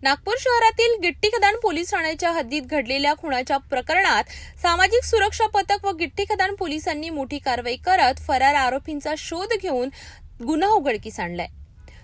नागपूर शहरातील गिट्टी खदान पोलीस ठाण्याच्या हद्दीत घडलेल्या खुनाच्या प्रकरणात सामाजिक सुरक्षा पथक व गिट्टी खदान पोलिसांनी मोठी कारवाई करत फरार आरोपींचा शोध घेऊन गुन्हा उघडकीस आणलाय।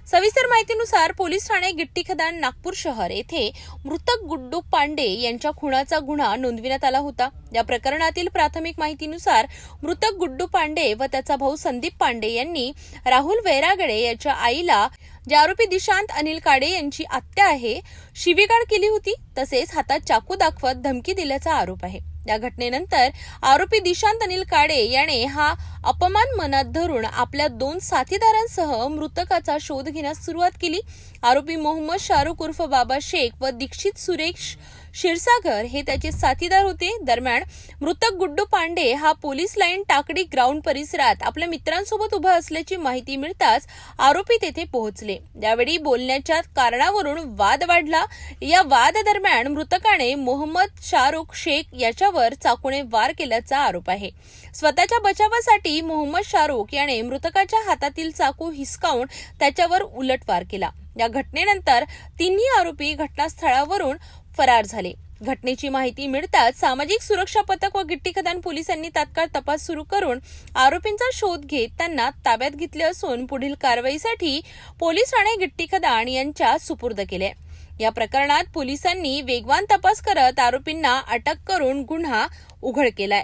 सविस्तर माहितीनुसार पोलीस ठाणे गिट्टी खदान नागपूर शहर येथे मृतक गुड्डू पांडे यांच्या खुनाचा गुन्हा नोंदविण्यात आला होता। या प्रकरणातील प्राथमिक माहितीनुसार मृतक गुड्डू पांडे व त्याचा भाऊ संदीप पांडे यांनी राहुल वैरागडे याच्या आईला, जे आरोपी दिशांत अनिल काडे यांची आत्या आहे, शिवीगाळ केली होती, तसेच हातात चाकू दाखवत धमकी दिल्याचा आरोप आहे। या घटनेनंतर आरोपी दिशांत अनिल काडे याने हा अपमान मनात धरून आपल्या 2 साथीदारांसह मृतकाचा शोध घेण्यास सुरुवात केली। आरोपी मोहम्मद शाहरुख उर्फ बाबा शेख व दीक्षित सुरेश क्षीरसागर हे त्याचे साथीदार होते। दरम्यान मृतक गुड्डू पांडे हा पोलीस लाईन टाकडी ग्राउंड परिसरात आपल्या मित्रांसोबत उभा असल्याची माहिती मिळताच आरोपी तेथे पोहोचले। यावेळी बोलण्याच्या कारणावरून वाद वाढला। या वादादरम्यान मृतकाने मोहम्मद शाहरुख शेख याच्यावर चाकूने वार केल्याचा आरोप आहे। स्वतःच्या बचावासाठी मोहम्मद शाहरुख याने मृतकाच्या हातातील चाकू हिसकावून त्याच्यावर उलटवार केला। या घटनेनंतर तिन्ही आरोपी घटनास्थळावरून फरार झाले। घटनेची माहिती मिळताच सामाजिक सुरक्षा पथक व गिट्टी खदान पोलिसांनी तात्काळ तपास सुरू करून आरोपींचा शोध घेत त्यांना ताब्यात घेतले असून पुढील कारवाईसाठी पोलीस ठाणे गिट्टी खदान यांच्या सुपूर्द केले। या प्रकरणात पोलिसांनी वेगवान तपास करत आरोपींना अटक करून गुन्हा उघड केलाय।